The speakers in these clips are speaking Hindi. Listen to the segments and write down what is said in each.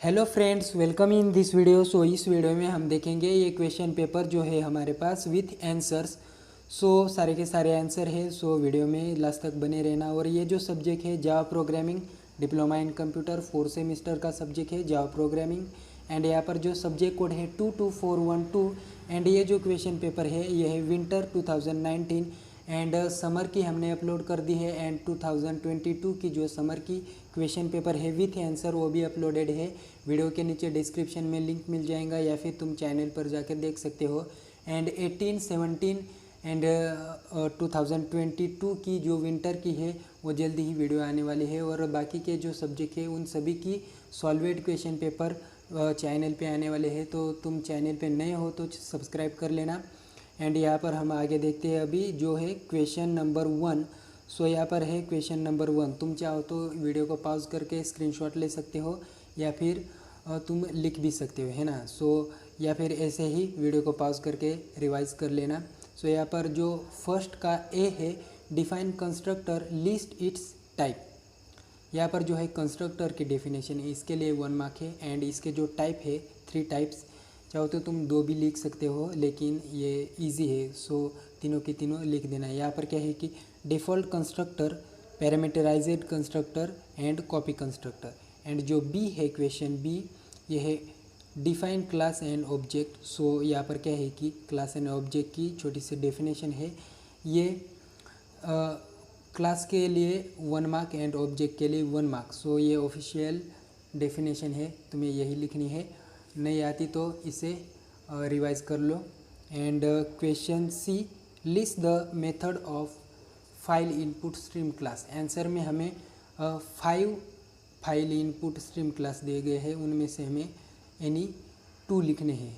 Hello friends, welcome in this video. इस वीडियो में हम देखेंगे ये क्वेश्चन पेपर जो है हमारे पास विथ आंसर्स। सारे के सारे आंसर है। वीडियो में लास्ट तक बने रहना। और ये जो सब्जेक्ट है Java programming, diploma in computer 4 semester का सब्जेक्ट है जावा प्रोग्रामिंग। एंड यहाँ पर जो सब्जेक्ट कोड है 22412। एंड ये जो क्वेश्चन पेपर है ये है विंटर 2019। एंड समर की हमने अपलोड कर दी है। एंड 2022 की जो समर की क्वेश्चन पेपर है विथ आंसर वो भी अपलोडेड है। वीडियो के नीचे डिस्क्रिप्शन में लिंक मिल जाएगा या फिर तुम चैनल पर जाकर देख सकते हो। एंड 18, 17 एंड 2022 की जो विंटर की है वो जल्दी ही वीडियो आने वाली है। और बाकी के जो सब्जेक्ट है उन सभी की सॉल्वेड क्वेश्चन पेपर चैनल पे आने वाले हैं। तो तुम चैनल पे नए हो तो सब्सक्राइब कर लेना। एंड यहाँ पर हम आगे देखते हैं अभी जो है क्वेश्चन नंबर 1। यहाँ पर है क्वेश्चन नंबर 1। तुम चाहो तो वीडियो को पॉज करके स्क्रीनशॉट ले सकते हो या फिर तुम लिख भी सकते हो, है ना। या फिर ऐसे ही वीडियो को पॉज करके रिवाइज कर लेना। यहाँ पर जो फर्स्ट का ए है, define constructor list it's type. यहाँ पर जो है कंस्ट्रक्टर की डेफिनेशन है, इसके लिए 1 मार्क है। एंड इसके जो टाइप है 3 टाइप्स। चाहो तो तुम 2 भी लिख सकते हो, लेकिन ये इजी है तीनों की तीनों लिख देना है। यहाँ पर क्या है कि default constructor, parameterized constructor and copy constructor. And जो बी है क्वेश्चन बी, ये है डिफाइन क्लास एंड ऑब्जेक्ट। यहाँ पर क्या है कि क्लास एंड ऑब्जेक्ट की छोटी सी डेफिनेशन है। ये क्लास के लिए 1 मार्क एंड ऑब्जेक्ट के लिए 1 मार्क। ये ऑफिशियल डेफिनेशन है, तुम्हें यही लिखनी है। नहीं आती तो इसे रिवाइज कर लो। And question C, list the method of file input stream class. Answer में हमें 5 फाइल इनपुट स्ट्रीम क्लास दिए गए हैं, उनमें से हमें एनी 2 लिखने हैं।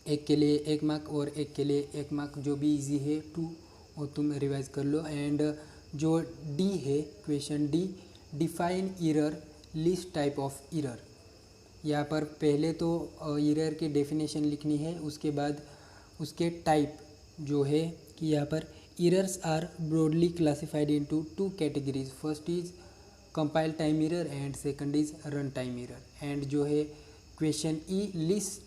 एक के लिए 1 मार्क और एक के लिए 1 मार्क, जो भी इजी है 2 वो तुम रिवाइज कर लो। एंड जो डी है question D, define error list type of error. यहाँ पर पहले तो एरर की डेफिनेशन लिखनी है, उसके बाद उसके टाइप जो है कि यहाँ पर errors are broadly classified into 2 categories. First is compile time error and second is run time error. And जो है question E, list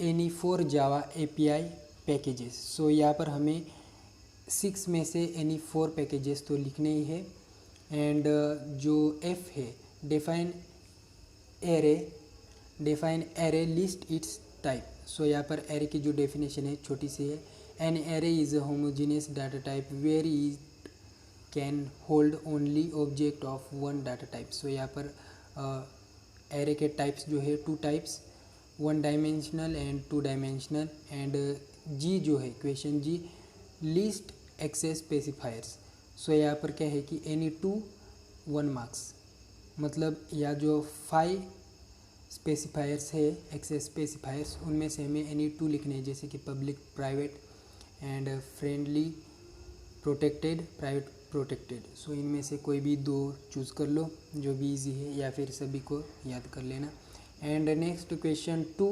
any 4 Java API packages. यहाँ पर हमें 6 में से एनी 4 पैकेजेस तो लिखने ही है। एंड जो एफ है, define array list it's type. यहाँ पर एरे की जो डेफिनेशन है छोटी सी है। An array is a homogeneous data type where it can hold only object of 1 data type. यहाँ पर एरे के टाइप्स जो है 2 types, 1 dimensional and 2 dimensional. And G जो है question G, list access specifiers. यहाँ पर क्या है कि एनी 2 1 मार्क्स, मतलब या जो 5 स्पेसिफायर्स है एक्सेस स्पेसिफायर्स, उनमें से हमें एनी 2 लिखने हैं, जैसे कि public, private and friendly, protected, private, protected. इनमें से कोई भी 2 चूज़ कर लो जो भी इजी है, या फिर सभी को याद कर लेना। एंड नेक्स्ट क्वेश्चन 2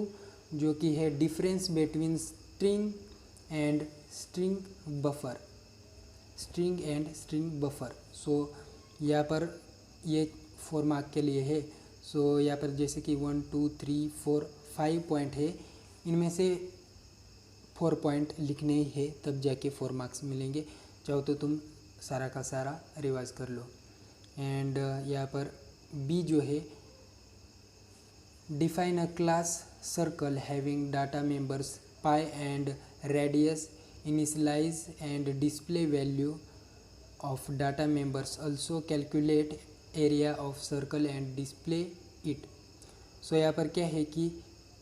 जो कि है difference between string and string buffer. String and string buffer. यहाँ पर ये 4 मार्क के लिए है। यहाँ पर जैसे कि 1 2 3 4 5 पॉइंट है, इनमें से 4 पॉइंट लिखने ही है, तब जाके 4 मार्क्स मिलेंगे। चाहो तो तुम सारा का सारा रिवाइज कर लो। एंड यहाँ पर बी जो है, define a class circle having data members pi and radius, initialize and display value of data members, also calculate area of circle and display it. यहाँ पर क्या है कि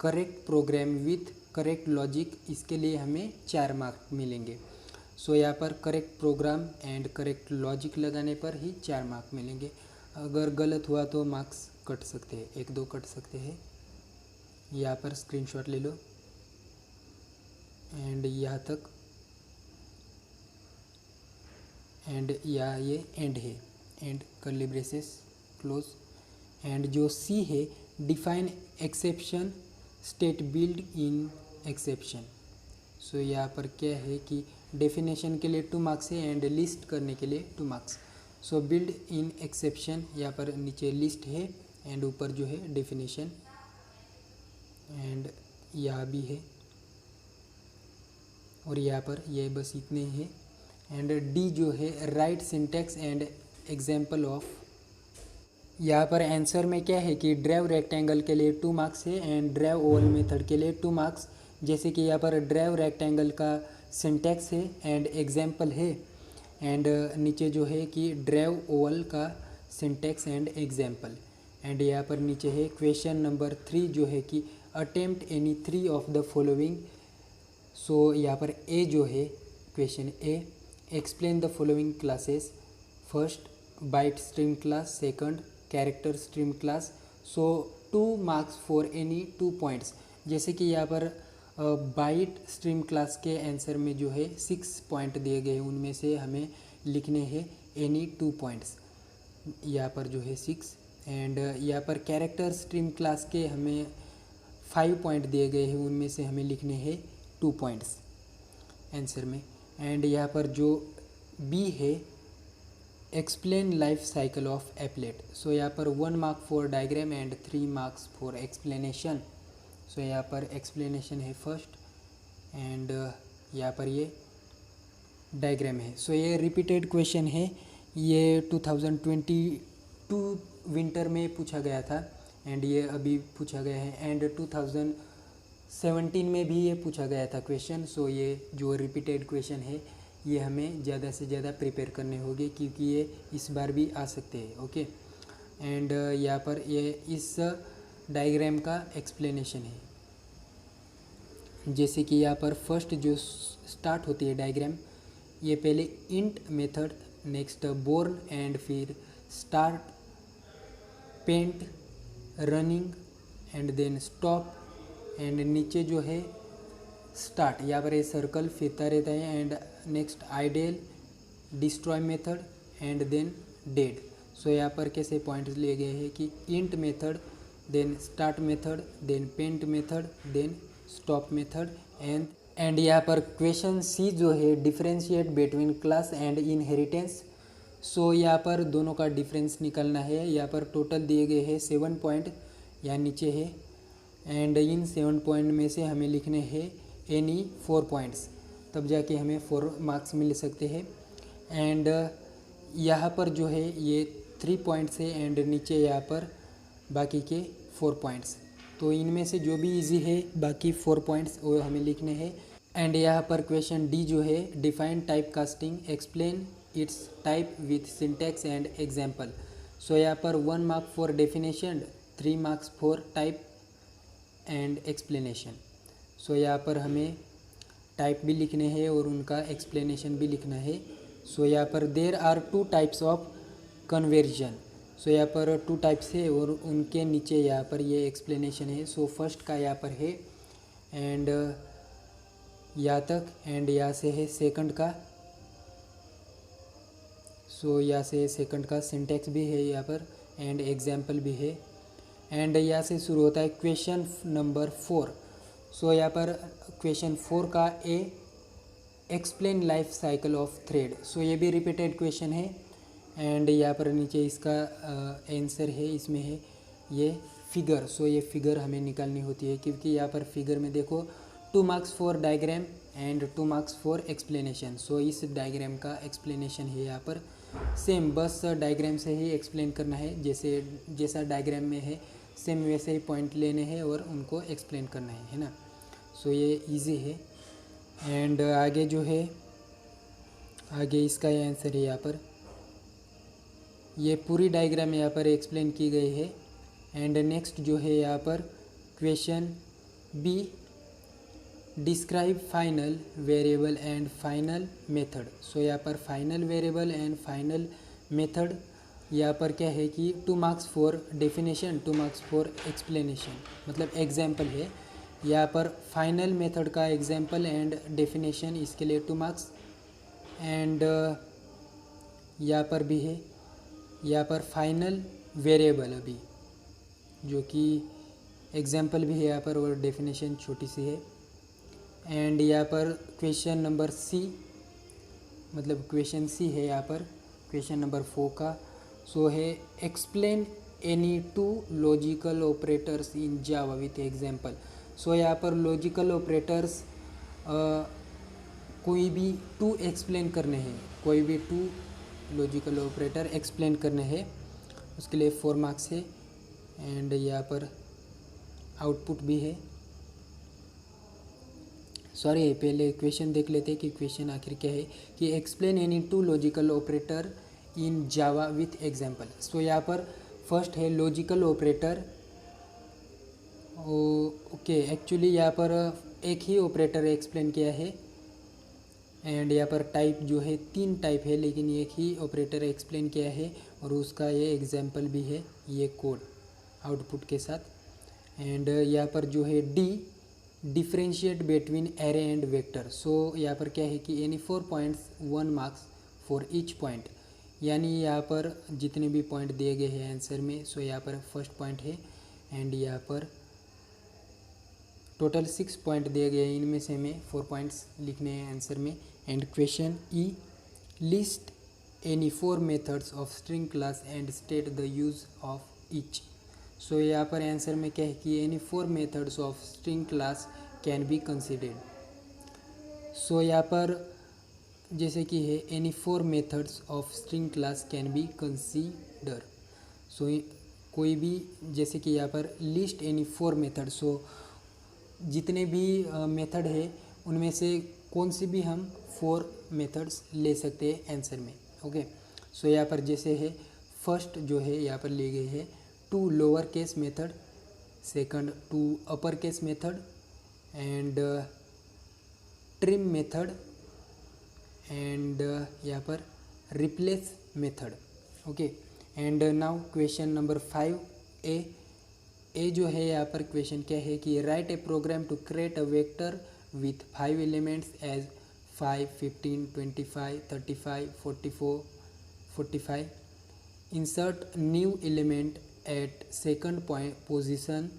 correct program with correct logic, इसके लिए हमें 4 मार्क मिलेंगे। यहाँ पर correct program and correct logic लगाने पर ही 4 मार्क मिलेंगे। अगर गलत हुआ तो मार्क्स कट सकते हैं, 1-2 कट सकते हैं। यहाँ पर स्क्रीनशॉट ले लो। एंड यहाँ तक, एंड यहाँ ये एंड है, and curly braces close. And जो सी है, define exception state build in exception. यहाँ पर क्या है कि डेफिनेशन के लिए 2 मार्क्स है एंड लिस्ट करने के लिए 2 मार्क्स। बिल्ड इन एक्सेप्शन, यहाँ पर नीचे लिस्ट है एंड ऊपर जो है डेफिनेशन, एंड यहाँ भी है, और यहाँ पर ये बस इतने हैं। एंड डी जो है write syntax and example of. यहाँ पर आंसर में क्या है कि ड्राइव रेक्टेंगल के लिए 2 मार्क्स है एंड ड्राइव ओवल मेथड के लिए 2 मार्क्स। जैसे कि यहाँ पर ड्राइव रेक्टेंगल का सिंटेक्स है एंड एग्जाम्पल है, एंड नीचे जो है कि ड्राइव ओवल का सिंटेक्स एंड एग्जाम्पल। एंड यहाँ पर नीचे है क्वेश्चन नंबर 3 जो है कि attempt any 3 of the following. So यहाँ पर ए जो है question A, explain the following classes. First byte stream class, second character stream class. So 2 marks for any 2 points. जैसे कि यहाँ पर बाइट स्ट्रीम क्लास के आंसर में जो है 6 पॉइंट दिए गए हैं, उनमें से हमें लिखने हैं एनी 2 पॉइंट्स, यहाँ पर जो है 6। एंड यहाँ पर कैरेक्टर स्ट्रीम क्लास के हमें 5 पॉइंट दिए गए हैं, उनमें से हमें लिखने हैं 2 पॉइंट्स आंसर में। एंड यहाँ पर जो बी है explain life cycle of applet. So यहाँ पर 1 mark for diagram and 3 marks for explanation. So यहाँ पर एक्सप्लेनेशन है फर्स्ट, एंड यहाँ पर ये डायग्राम है। सो ये रिपीटेड क्वेश्चन है, ये 2022 विंटर में पूछा गया था एंड ये अभी पूछा गया है, एंड 2017 में भी ये पूछा गया था क्वेश्चन। सो ये जो रिपीटेड क्वेश्चन है ये हमें ज़्यादा से ज़्यादा प्रिपेयर करने होंगे क्योंकि ये इस बार भी आ सकते हैं। ओके, एंड यहाँ पर ये इस डायग्राम का एक्सप्लेनेशन है। जैसे कि यहाँ पर फर्स्ट जो स्टार्ट होती है डायग्राम, ये पहले init method, next born, and फिर start, paint, running, and then stop, and नीचे जो है स्टार्ट, यहाँ पर ये सर्कल फिरता रहता है, and next idle, destroy method, and then dead. So यहाँ पर कैसे पॉइंट्स लिए गए हैं कि init method, then start method, then paint method, then stop method, and यहाँ पर क्वेश्चन सी जो है differentiate between class and inheritance. So यहाँ पर दोनों का डिफरेंस निकालना है। यहाँ पर टोटल दिए गए हैं 7 पॉइंट, यहाँ नीचे है, एंड इन 7 पॉइंट में से हमें लिखने हैं एनी 4 पॉइंट्स, तब जाके हमें 4 मार्क्स मिल सकते हैं। एंड यहाँ पर जो है ये 3 पॉइंट्स है, एंड नीचे यहाँ पर बाकी के 4 पॉइंट्स। तो इनमें से जो भी इजी है बाकी 4 पॉइंट्स वो हमें लिखने हैं। एंड यहाँ पर क्वेश्चन डी जो है define type casting, explain its type with syntax and example. So यहाँ पर 1 mark for definition, 3 marks for type and explanation. So यहाँ पर हमें टाइप भी लिखने हैं और उनका एक्सप्लेनेशन भी लिखना है। सो यहाँ पर there are 2 types of conversion. So यहाँ पर 2 टाइप्स है और उनके नीचे यहाँ पर ये एक्सप्लेनेशन है। सो फर्स्ट का यहाँ पर है, एंड यहाँ तक, एंड यहाँ से है सेकंड का। सो यहाँ से सेकंड का सिंटेक्स भी है यहाँ पर, एंड एग्जाम्पल भी है। एंड यहाँ से शुरू होता है क्वेश्चन नंबर 4। सो यहाँ पर क्वेश्चन 4 का A explain life cycle of thread. So ये भी रिपीटेड क्वेश्चन है, एंड यहाँ पर नीचे इसका आंसर है, इसमें है ये फिगर। सो ये फिगर हमें निकालनी होती है क्योंकि यहाँ पर फिगर में देखो 2 marks for diagram and 2 marks for explanation. So इस डायग्राम का एक्सप्लेनेशन है यहाँ पर सेम, बस डायग्राम से ही एक्सप्लेन करना है, जैसा डायग्राम में है सेम वैसे ही पॉइंट लेने हैं और उनको एक्सप्लेन करना है ना। सो ये इजी है। एंड आगे जो है, आगे इसका ये आंसर है यहाँ पर, ये पूरी डायग्राम यहाँ पर एक्सप्लेन की गई है। एंड नेक्स्ट जो है यहाँ पर question B describe final variable and final method. So यहाँ पर final variable and final method, यहाँ पर क्या है कि 2 marks for definition, 2 marks for explanation, मतलब एग्जाम्पल है। यहाँ पर फाइनल मेथड का एग्जाम्पल एंड डेफिनेशन, इसके लिए 2 मार्क्स। एंड यहाँ पर भी है, यहाँ पर फाइनल वेरिएबल अभी जो कि एग्जाम्पल भी है यहाँ पर और डेफिनेशन छोटी सी है। एंड यहाँ पर क्वेश्चन नंबर सी, मतलब क्वेश्चन सी है यहाँ पर क्वेश्चन नंबर 4 का। सो है explain any two logical operators in Java with example. So यहाँ पर लॉजिकल ऑपरेटर्स कोई भी टू एक्सप्लेन करने हैं, कोई भी टू लॉजिकल ऑपरेटर एक्सप्लेन करने हैं, उसके लिए 4 मार्क्स है। एंड यहाँ पर आउटपुट भी है। सॉरी, पहले क्वेश्चन देख लेते हैं कि क्वेश्चन आखिर क्या है, कि explain any two logical operator in Java with example. So यहाँ पर फर्स्ट है लॉजिकल ऑपरेटर। ओके, एक्चुअली यहाँ पर एक ही ऑपरेटर एक्सप्लेन किया है। एंड यहाँ पर टाइप जो है 3 टाइप है, लेकिन एक ही ऑपरेटर एक्सप्लेन किया है और उसका ये एग्जाम्पल भी है, ये कोड आउटपुट के साथ। एंड यहाँ पर जो है D, differentiate between array and vector. So यहाँ पर क्या है कि any 4 points 1 marks for each point, यानी यहाँ पर जितने भी पॉइंट दिए गए हैं आंसर में, सो यहाँ पर फर्स्ट पॉइंट है। एंड यहाँ पर टोटल 6 पॉइंट दिए गए हैं, इनमें से हमें 4 पॉइंट्स लिखने हैं आंसर में। And question E, list any 4 methods of string class and state the use of each. So यहाँ पर आंसर में क्या है कि any 4 methods of string class can be considered. So यहाँ पर जैसे कि है any 4 methods of string class can be consider. So कोई भी, जैसे कि यहाँ पर लिस्ट एनी 4 मेथड, सो जितने भी मेथड है उनमें से कौन सी भी हम 4 मेथड्स ले सकते हैं आंसर में। ओके, सो यहाँ पर जैसे है फर्स्ट जो है यहाँ पर लिए गए हैं 2 lower case method, second 2 upper case method and trim method and यहाँ पर replace method. Okay, and now question number 5 A जो है यहाँ पर क्वेश्चन क्या है कि write a program to create a vector with 5 elements as 5, 15, 25, 35, 44, 45. Insert new element at second position.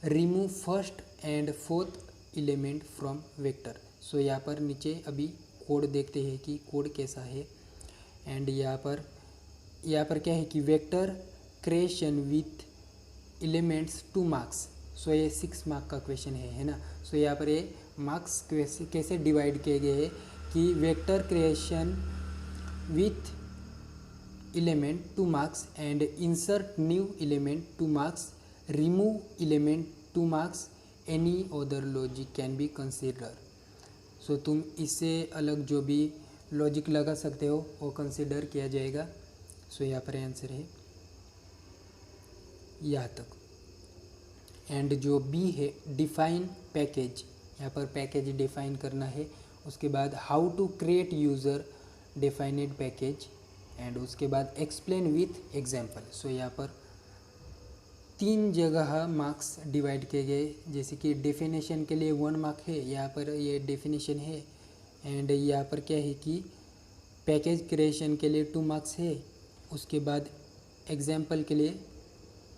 Remove first and fourth element from vector. सो यहाँ पर नीचे अभी कोड देखते हैं कि कोड कैसा है। एंड यहाँ पर क्या है कि vector creation with elements 2 marks. So ये 6 मार्क का क्वेश्चन है ना। सो यहाँ पर ये मार्क्स कैसे डिवाइड किए गए हैं कि vector creation with element 2 marks and insert new element 2 marks, remove element 2 marks, any other logic can be considered. सो तुम इससे अलग जो भी लॉजिक लगा सकते हो वो कंसिडर किया जाएगा। सो यहाँ पर आंसर है यहाँ तक। एंड जो बी है डिफाइन पैकेज, यहाँ पर पैकेज डिफाइन करना है। उसके बाद how to create user defined package and उसके बाद एक्सप्लेन विथ एग्जाम्पल। सो यहाँ पर 3 जगह मार्क्स डिवाइड किए गए, जैसे कि डेफिनेशन के लिए 1 मार्क है, यहाँ पर ये डेफिनेशन है। एंड यहाँ पर क्या है कि पैकेज क्रिएशन के लिए 2 मार्क्स है, उसके बाद एग्जाम्पल के लिए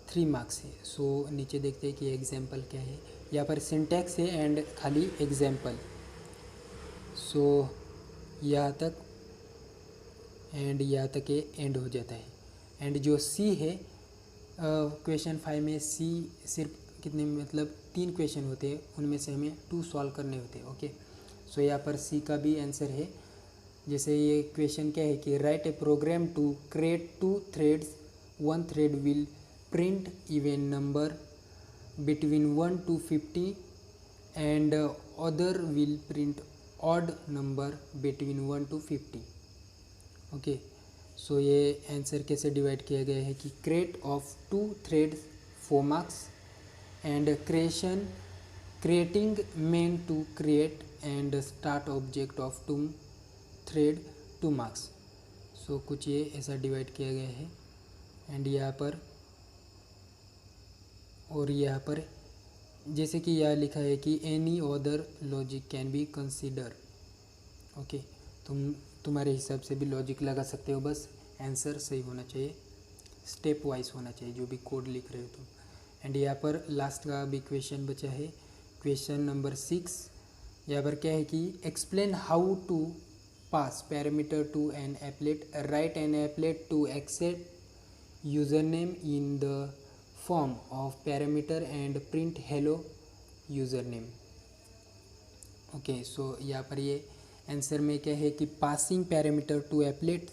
3 मार्क्स है। सो नीचे देखते हैं कि एग्जाम्पल क्या है। यहाँ पर सिंटैक्स है एंड खाली एग्जाम्पल। सो यहाँ तक एंड यहाँ तक ये एंड हो जाता है। एंड जो सी है क्वेश्चन 5 में सी सिर्फ कितने मतलब 3 क्वेश्चन होते हैं, उनमें से हमें 2 सॉल्व करने होते हैं। ओके, सो यहाँ पर सी का भी आंसर है। जैसे ये क्वेश्चन क्या है कि write a program to create 2 threads, 1 thread will print even number between 1 to 50 and other will print odd number between 1 to 50। Okay, so ये आंसर कैसे डिवाइड किया गया है कि create of 2 threads 4 marks and creating main to create and start object of 2 thread 2 marks. So कुछ ये ऐसा डिवाइड किया गया है। एंड यहाँ पर और यहाँ पर जैसे कि यहाँ लिखा है कि any other logic can be consider. Okay, तुम्हारे हिसाब से भी लॉजिक लगा सकते हो, बस आंसर सही होना चाहिए, स्टेप वाइज होना चाहिए जो भी कोड लिख रहे हो तुम। एंड यहाँ पर लास्ट का भी क्वेश्चन बचा है, क्वेश्चन नंबर 6। यहाँ पर क्या है कि explain how to pass parameter to an applet, write an applet to accept username in the form of parameter and print hello username। Okay, so यहाँ पर ये आंसर में क्या है कि passing parameter to applet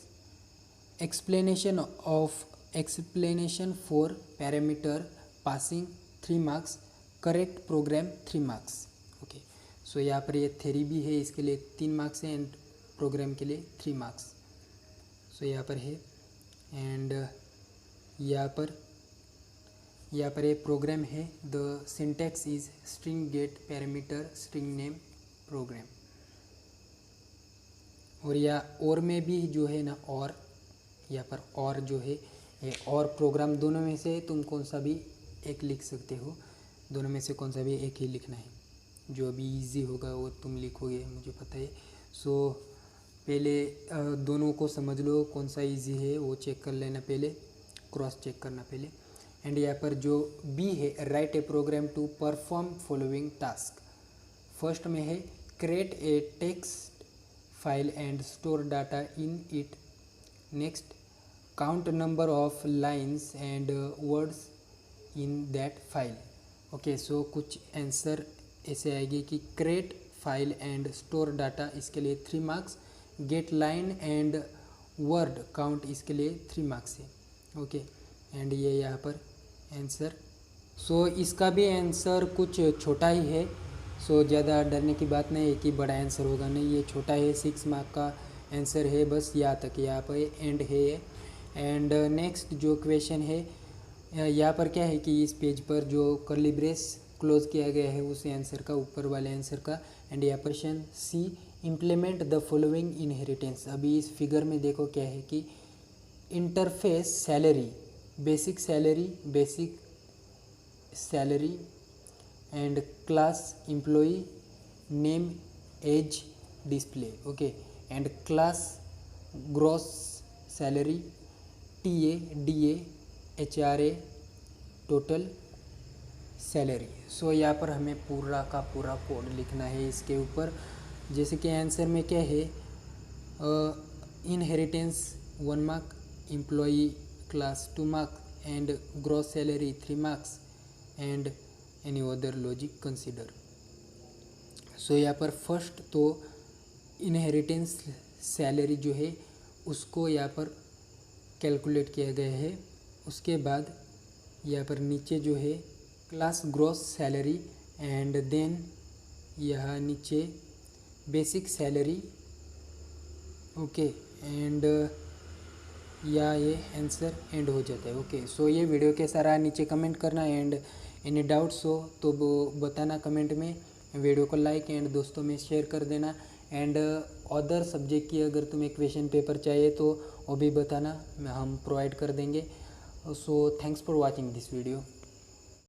explanation for parameter passing 3 marks, correct program 3 marks. Okay, so यहाँ पर ये थ्योरी भी है, इसके लिए 3 मार्क्स है एंड प्रोग्राम के लिए 3 मार्क्स। सो यहाँ पर है एंड यहाँ पर ये प्रोग्राम है। The syntax is string get parameter string name program. और या और में भी जो है ना, और यहाँ पर और जो है ये और प्रोग्राम, दोनों में से तुम कौन सा भी एक लिख सकते हो, दोनों में से कौन सा भी एक ही लिखना है, जो अभी इजी होगा वो तुम लिखोगे, मुझे पता है। सो पहले दोनों को समझ लो कौन सा इजी है, वो चेक कर लेना पहले, क्रॉस चेक करना पहले। एंड यहाँ पर जो बी है, write a program to perform following task. First में है create a text file and store data in it. Next, count number of lines and words in that file. Okay, so कुछ आंसर ऐसे आएगी कि create file and store data, इसके लिए 3 marks. Get line and word count, इसके लिए 3 मार्क्स है। ओके, एंड ये यहाँ पर आंसर। सो इसका भी आंसर कुछ छोटा ही है, सो ज़्यादा डरने की बात नहीं है कि बड़ा आंसर होगा, नहीं, ये छोटा है, 6 मार्क का आंसर है, बस यहाँ तक, यहाँ पर एंड है ये। एंड नेक्स्ट जो क्वेश्चन है, यहाँ पर क्या है कि इस पेज पर जो कर्ली ब्रेस क्लोज किया गया है उस आंसर का, ऊपर वाले आंसर का। एंड यहाँ पर question C, implement the following inheritance. अभी इस फिगर में देखो क्या है कि interface salary, basic salary and class employee name as display. Okay, and class gross salary, TA DA HRA total salary. So यहाँ पर हमें पूरा का पूरा कोड लिखना है इसके ऊपर। जैसे कि आंसर में क्या है, inheritance 1 mark, employee class 2 mark and gross salary 3 marks and any other logic consider. So यहाँ पर फर्स्ट तो इनहेरिटेंस सैलरी जो है उसको यहाँ पर कैलकुलेट किया गया है। उसके बाद यहाँ पर नीचे जो है class gross salary and then यहाँ नीचे बेसिक सैलरी। ओके, एंड या ये आंसर एंड हो जाता है। ओके, सो ये वीडियो कैसा रहा नीचे कमेंट करना, एंड एनी डाउट्स हो तो वो बताना कमेंट में। वीडियो को लाइक एंड दोस्तों में शेयर कर देना। एंड अदर सब्जेक्ट की अगर तुम्हें क्वेश्चन पेपर चाहिए तो वो भी बताना, हम प्रोवाइड कर देंगे। So thanks for watching this video.